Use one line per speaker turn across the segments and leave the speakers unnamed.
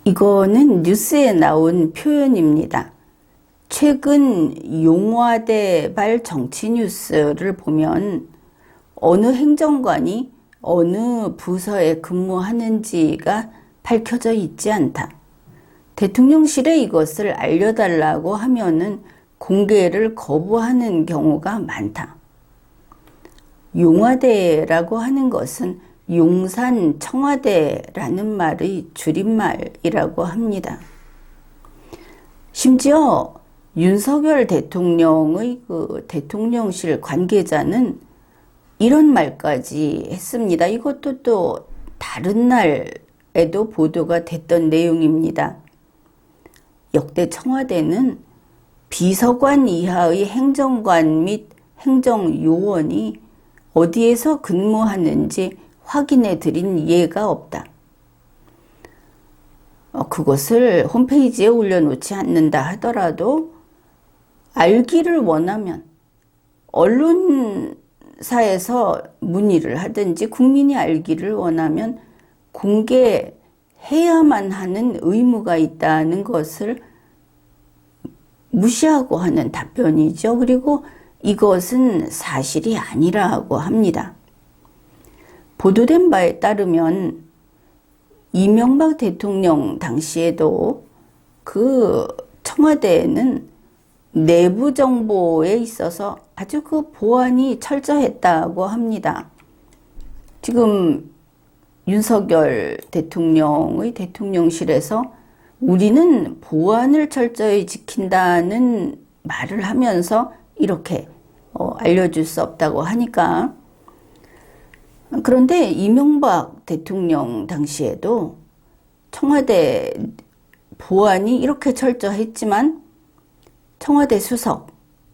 이거는 뉴스에 나온 표현입니다. 최근 용화대발 정치 뉴스를 보면 어느 행정관이 어느 부서에 근무하는지가 밝혀져 있지 않다. 대통령실에 이것을 알려달라고 하면은 공개를 거부하는 경우가 많다. 용화대라고 하는 것은 용산 청와대라는 말의 줄임말이라고 합니다. 심지어 윤석열 대통령의 그 대통령실 관계자는 이런 말까지 했습니다. 이것도 또 다른 날에도 보도가 됐던 내용입니다. 역대 청와대는 비서관 이하의 행정관 및 행정요원이 어디에서 근무하는지 확인해 드린 예가 없다. 그것을 홈페이지에 올려놓지 않는다 하더라도 알기를 원하면 언론사에서 문의를 하든지 국민이 알기를 원하면 공개해야만 하는 의무가 있다는 것을 무시하고 하는 답변이죠. 그리고 이것은 사실이 아니라고 합니다. 보도된 바에 따르면 이명박 대통령 당시에도 그 청와대에는 내부 정보에 있어서 아주 그 보안이 철저했다고 합니다. 지금 윤석열 대통령의 대통령실에서 우리는 보안을 철저히 지킨다는 말을 하면서 이렇게 알려줄 수 없다고 하니까, 그런데 이명박 대통령 당시에도 청와대 보안이 이렇게 철저했지만 청와대 수석,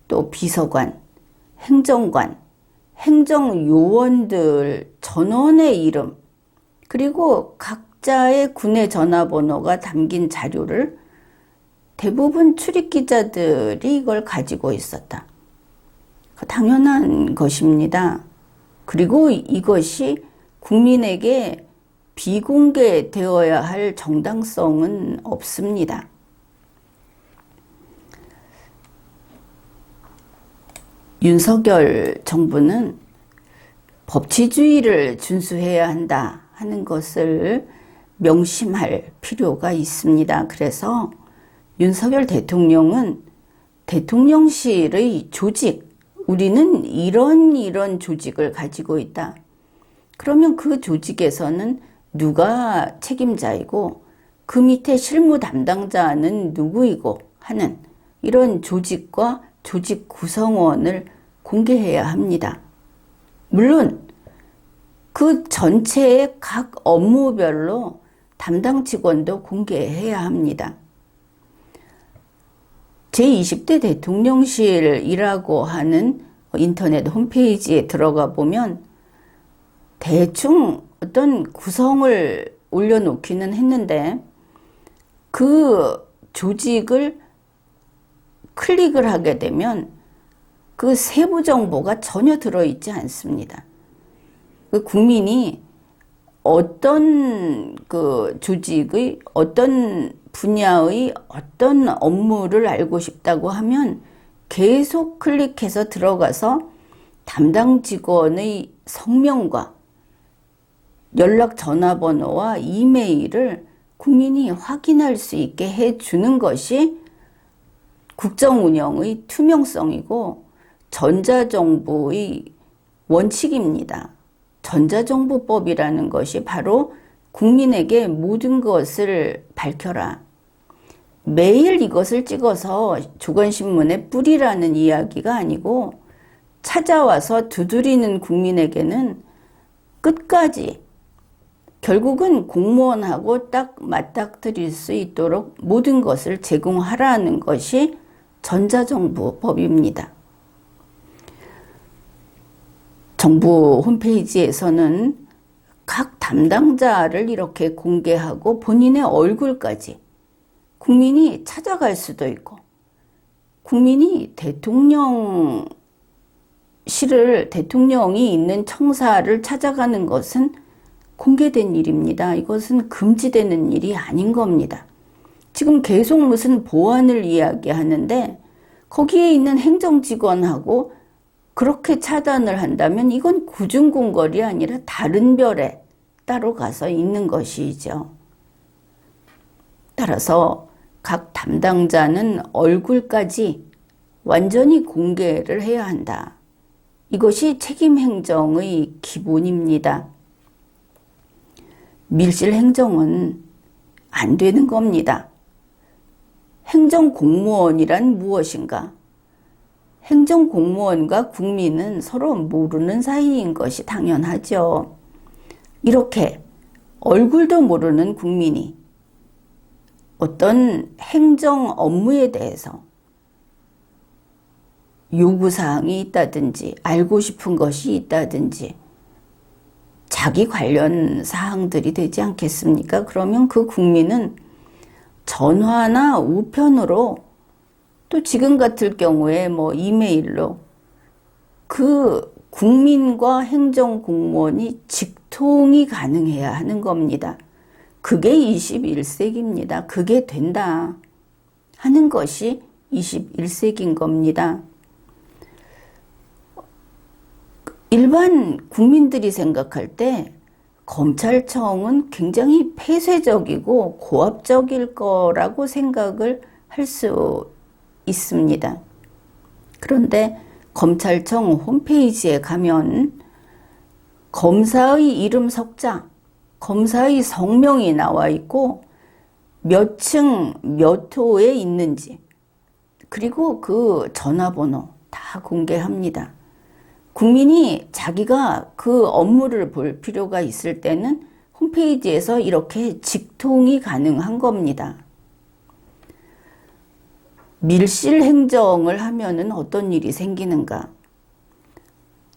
또 비서관, 행정관, 행정요원들 전원의 이름, 그리고 각자의 군의 전화번호가 담긴 자료를 대부분 출입기자들이 이걸 가지고 있었다. 당연한 것입니다. 그리고 이것이 국민에게 비공개되어야 할 정당성은 없습니다. 윤석열 정부는 법치주의를 준수해야 한다 하는 것을 명심할 필요가 있습니다. 그래서 윤석열 대통령은 대통령실의 조직, 우리는 이런 조직을 가지고 있다. 그러면 그 조직에서는 누가 책임자이고 그 밑에 실무 담당자는 누구이고 하는 이런 조직과 조직 구성원을 공개해야 합니다. 물론 그 전체의 각 업무별로 담당 직원도 공개해야 합니다. 제20대 대통령실이라고 하는 인터넷 홈페이지에 들어가 보면 대충 어떤 구성을 올려놓기는 했는데 그 조직을 클릭을 하게 되면 그 세부 정보가 전혀 들어있지 않습니다. 그 국민이 어떤 그 조직의 어떤 분야의 어떤 업무를 알고 싶다고 하면 계속 클릭해서 들어가서 담당 직원의 성명과 연락 전화번호와 이메일을 국민이 확인할 수 있게 해주는 것이 국정운영의 투명성이고 전자정부의 원칙입니다. 전자정부법이라는 것이 바로 국민에게 모든 것을 밝혀라. 매일 이것을 찍어서 조간신문에 뿌리라는 이야기가 아니고 찾아와서 두드리는 국민에게는 끝까지 결국은 공무원하고 딱 맞닥뜨릴 수 있도록 모든 것을 제공하라는 것이 전자정부법입니다. 정부 홈페이지에서는 각 담당자를 이렇게 공개하고 본인의 얼굴까지 국민이 찾아갈 수도 있고, 국민이 대통령이 있는 청사를 찾아가는 것은 공개된 일입니다. 이것은 금지되는 일이 아닌 겁니다. 지금 계속 무슨 보안을 이야기하는데 거기에 있는 행정직원하고 그렇게 차단을 한다면 이건 구중궁궐이 아니라 다른 별에 따로 가서 있는 것이죠. 따라서 각 담당자는 얼굴까지 완전히 공개를 해야 한다. 이것이 책임 행정의 기본입니다. 밀실 행정은 안 되는 겁니다. 행정공무원이란 무엇인가? 행정공무원과 국민은 서로 모르는 사이인 것이 당연하죠. 이렇게 얼굴도 모르는 국민이 어떤 행정 업무에 대해서 요구사항이 있다든지 알고 싶은 것이 있다든지 자기 관련 사항들이 되지 않겠습니까? 그러면 그 국민은 전화나 우편으로 또 지금 같을 경우에 이메일로 그 국민과 행정공무원이 직통이 가능해야 하는 겁니다. 그게 21세기입니다. 그게 된다 하는 것이 21세기인 겁니다. 일반 국민들이 생각할 때 검찰청은 굉장히 폐쇄적이고 고압적일 거라고 생각을 할 수 있습니다. 그런데 검찰청 홈페이지에 가면 검사의 이름 석자, 검사의 성명이 나와 있고 몇 층 몇 호에 있는지 그리고 그 전화번호 다 공개합니다. 국민이 자기가 그 업무를 볼 필요가 있을 때는 홈페이지에서 이렇게 직통이 가능한 겁니다. 밀실 행정을 하면은 어떤 일이 생기는가?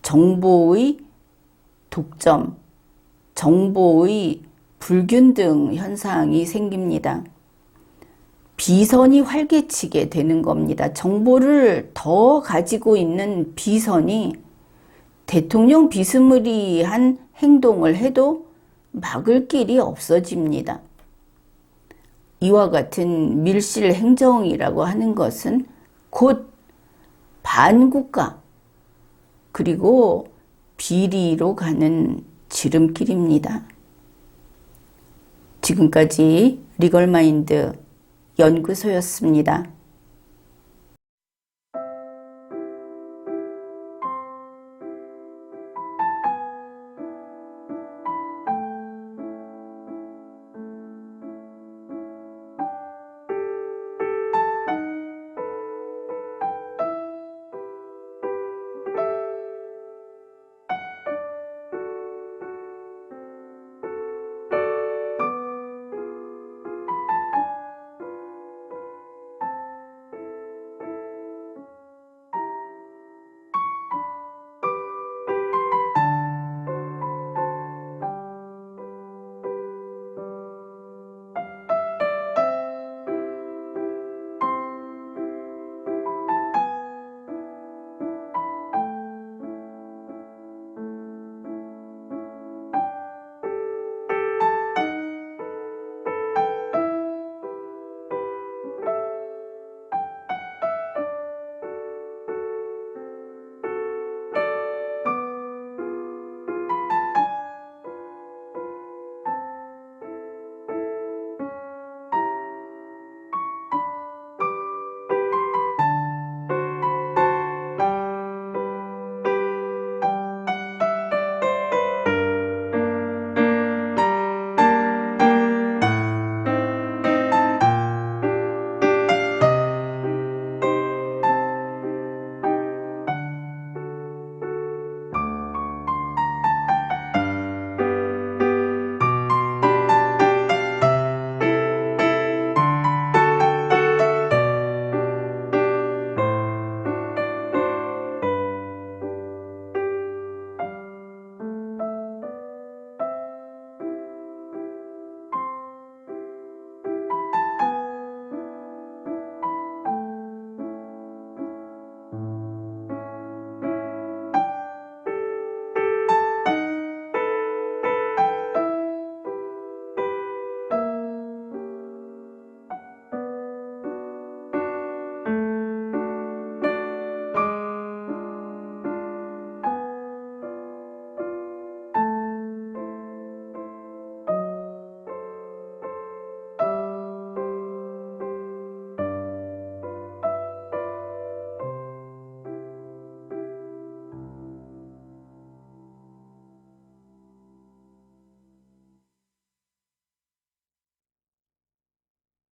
정보의 독점, 정보의 불균등 현상이 생깁니다. 비선이 활개치게 되는 겁니다. 정보를 더 가지고 있는 비선이 대통령 비스무리한 행동을 해도 막을 길이 없어집니다. 이와 같은 밀실 행정이라고 하는 것은 곧 반국가 그리고 비리로 가는 지름길입니다. 지금까지 리걸마인드 연구소였습니다.